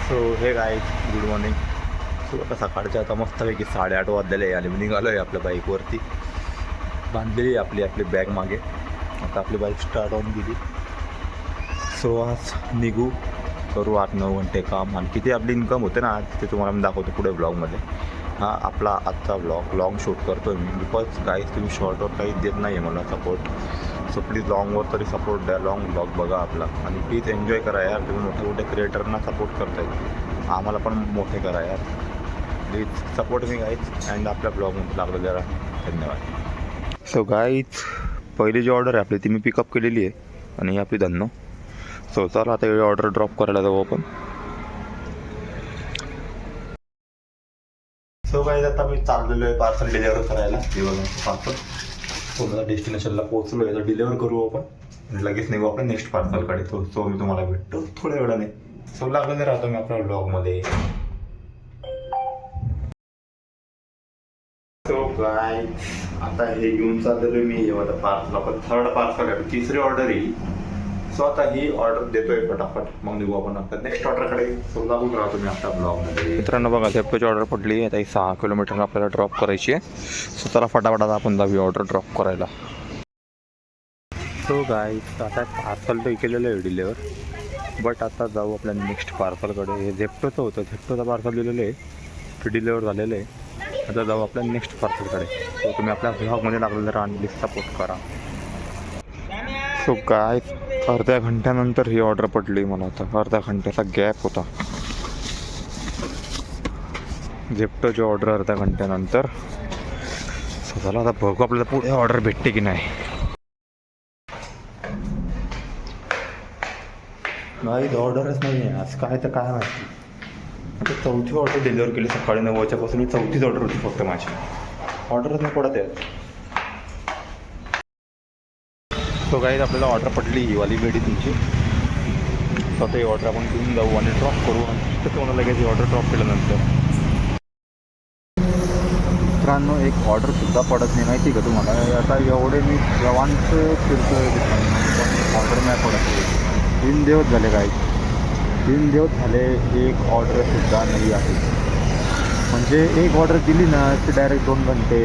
So हे guys good morning. So आता सकाळच्या आता मस्तपैकी 8:30 वाजलेले आहे आणि मी निघालो आहे आपल्या बाईकवरती. बांधलेली आहे आपली आपली बॅग मागे. आता आपली बाईक स्टार्ट होऊन गेली. सो आज निघू, करू 8-9 घंटे काम आणि किती आपली इन्कम होते ना आज ते तुम्हाला मी दाखवतो पुढे ब्लॉगमध्ये. हा आपला आजचा लॉंग शूट करतो आहे मी, बिकॉज गाईज तुम्ही शॉर्टवर काही देत नाही आहे मला सपोर्ट. सो प्लीज लॉंगवर तरी सपोर्ट द्या, लॉंग ब्लॉग बघा आपला आणि प्लीज एन्जॉय करा यार. तुम्ही मोठ्या मोठ्या क्रिएटरना सपोर्ट करताय, आम्हाला पण मोठे करा यार. Please support me guys and आपल्या ब्लॉगमध्ये लागलं जरा. धन्यवाद. सो गाईज पहिली जी ऑर्डर आहे आपली ती मी पिकअप केलेली आहे आणि ही आपली धन्नो. सो चला आता ही ऑर्डर ड्रॉप करायला जाऊ आपण. सो गाईज आता मी चाललेलो आहे पार्सल डिलिव्हर करायला. पार्सल पूर्ण डेस्टिनेशनला पोहोचलो आहे, तर डिलिव्हर करू आपण लगेच निघू आपण नेक्स्ट पार्सलकडे. सो मी तुम्हाला भेटतो थोड्या वेळाने. सो लागलेले राहतो मी आपल्या ब्लॉगमध्ये. सो गाईज आता हे घेऊन चाललेलो मी आता पार्सल. आपण थर्ड पार्सल आहे, तिसरी ऑर्डर येईल. सो आता ही ऑर्डर देतोय फटाफट, मग निघू आपण आता नेक्स्ट ऑर्डरकडे. सो लागून राहतो मी आपल्या ब्लॉगमध्ये. मित्रांनो बघा झेप्टोची ऑर्डर पडली आता ही 6 किलोमीटर आपल्याला ड्रॉप करायची आहे. सो चला फटाफट आता आपण जाऊया ऑर्डर ड्रॉप करायला. सो गाईज आता पार्सल तर केलेलं आहे डिलिव्हर, बट आता जाऊ आपल्या नेक्स्ट पार्सलकडे. हे झेप्टोचं होतं, झेप्टोचं पार्सल दिलेलं आहे, ते डिलिव्हर झालेलं आहे. आता जाऊ आपल्या नेक्स्ट पार्सलकडे. सो तुम्ही आपल्या ब्लॉगमध्ये लागलेलं राहा आणि प्लीज सपोर्ट करा. सो गाईज अर्ध्या घंट्यानंतर ही ऑर्डर पडली मला. आता अर्ध्या घंट्याचा गॅप होता झेप्टोची ऑर्डर अर्ध्या घंट्यानंतर. स्वतःला आता बघू आपल्याला पुढे ऑर्डर भेटते की नाही. नाही ऑर्डरच नाही आहे आज, काय तर काय माहिती. आता 4थी ऑर्डर डिलिव्हर केली सकाळी 9 वाजल्यापासून. ही 4थीच ऑर्डर होती फक्त माझी, ऑर्डरच नाही पडत आहे. सो गाईज आपल्याला ऑर्डर पडली ही वाली गाडी तुमची. स्वतः ही ऑर्डर आपण घेऊन जाऊ आणि ड्रॉप करू आणि तिथं तुम्हाला लगेच ही ऑर्डर ड्रॉप केल्यानंतर. मित्रांनो एक ऑर्डरसुद्धा पडत नाही माहिती का तुम्हाला. आता एवढे मी जवानचं फिरतो आहे पण ऑर्डर नाही पडत आहे. 3 दिवस झाले गाईज, 3 दिवस झाले एक ऑर्डरसुद्धा नाही आहे. म्हणजे एक ऑर्डर दिली ना ती डायरेक्ट 2 घंटे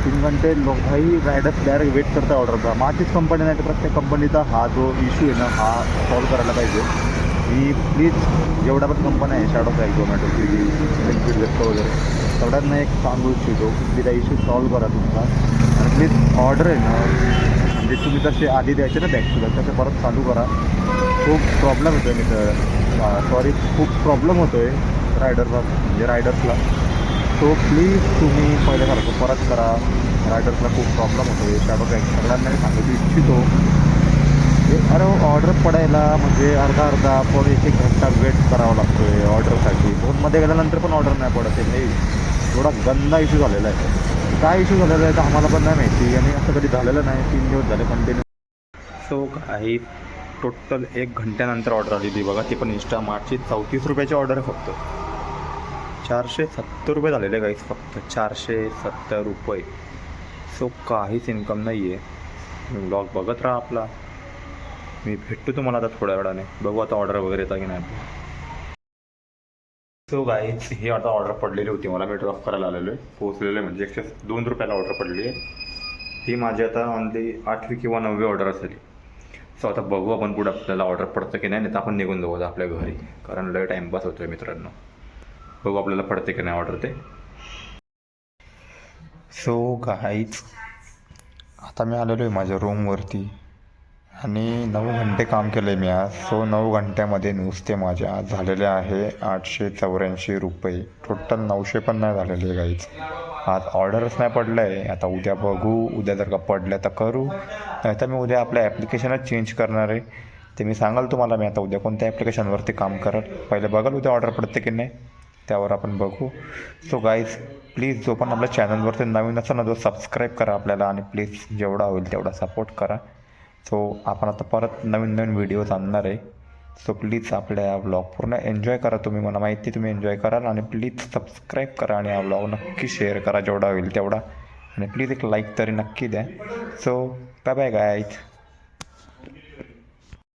3 घंटे लोकही रायडर्स डायरेक्ट वेट करता ऑर्डरचा. माझीच कंपनी नाही तर प्रत्येक कंपनीचा हा जो इश्यू आहे ना हा सॉल्व करायला पाहिजे. मी प्लीज जेवढ्या पण कंपन्या आहे शॅडोफॅक्ट, झोमॅटो, स्विगी, ब्लिंकिट, झेप्टो वगैरे सगळ्यांना एक सांगू इच्छितो की त्या इश्यू सॉल्व करा तुमचा. आणि प्लीज ऑर्डर आहे ना म्हणजे तुम्ही जसे आधी द्यायचे ना बॅगसुद्धा तसे परत चालू करा. खूप प्रॉब्लेम होतो आहे मी तर सॉरी खूप प्रॉब्लेम होतो आहे रायडरला म्हणजे रायडर्सला. सो प्लीज तुम्ही पहिल्यासारखं परत करा. रायडर्सला खूप प्रॉब्लेम होतो आहे. शॅडोफॅक्ट सगळ्यांना मी सांगू इच्छितो अरे ऑर्डर पडायला म्हणजे अर्धा पण 1-1 घंटा वेट करावा लागतो आहे ऑर्डरसाठी. फोनमध्ये गेल्यानंतर पण ऑर्डर नाही पडत आहे. नाही थोडा गंदा इश्यू झालेला आहे. काय इश्यू झालेला आहे तर आम्हाला पण नाही माहिती आणि असं कधी झालेलं नाही. 3 दिवस झाले कंटिन्यू. सो काही टोटल 1 घंट्यानंतर ऑर्डर आली ती बघा. ती पण इंस्टामार्टची 34 रुपयाची ऑर्डर आहे फक्त. 470 रुपये झालेले गाईस फक्त 470 रुपये. सो काहीच इन्कम नाही आहे. ब्लॉग बघत राहा आपला. मी भेटतो तुम्हाला आता थोड्या वेळाने. बघू आता ऑर्डर वगैरे येता की नाही. सो गाईज ही आता ऑर्डर पडलेली होती मला. मी ड्रॉप करायला आलेलो आहे, पोहोचलेलो आहे म्हणजे 102 रुपयाला ऑर्डर पडली आहे. ही माझी आता ऑनली 8वी किंवा 9वी ऑर्डर असेल. सो आता बघू आपण पुढे आपल्याला ऑर्डर पडतं की नाही तर आपण निघून जाऊ आपल्या घरी, कारण लय टाईमपास होतो आहे मित्रांनो. बघू आपल्याला पडते की नाही ऑर्डर ते. सो गाईज आता मी आलेलो आहे माझ्या रूमवरती आणि 9 घंटे काम केलं आहे मी आज. सो 9 घंट्यामध्ये नुसते माझे आज झालेले आहे 884 रुपये. टोटल 900 पण नाही झालेले गाईज. आज ऑर्डरच नाही पडलं आहे. आता उद्या बघू, उद्या जर का पडलं तर करू, नाही तर मी उद्या आपल्या ॲप्लिकेशनच चेंज करणार आहे. ते मी सांगाल तुम्हाला मी आता उद्या कोणत्या ॲप्लिकेशनवरती काम कराल. पहिले बघाल उद्या ऑर्डर पडते की नाही, त्यावर आपण बघू. सो गाईज प्लीज जो पण आपल्या चॅनलवरती नवीन असेल ना जो सबस्क्राईब करा आपल्याला आणि प्लीज जेवढा होईल तेवढा सपोर्ट करा. सो आपण आता परत नवीन नवीन व्हिडिओज आणणार आहे. सो प्लीज आपल्या ब्लॉग पूर्ण एन्जॉय करा तुम्ही. मला माहिती तुम्ही एन्जॉय कराल आणि प्लीज सबस्क्राईब करा आणि हा ब्लॉग नक्की शेअर करा जेवढा होईल तेवढा आणि प्लीज एक लाईक तरी नक्की द्या. So bye bye guys.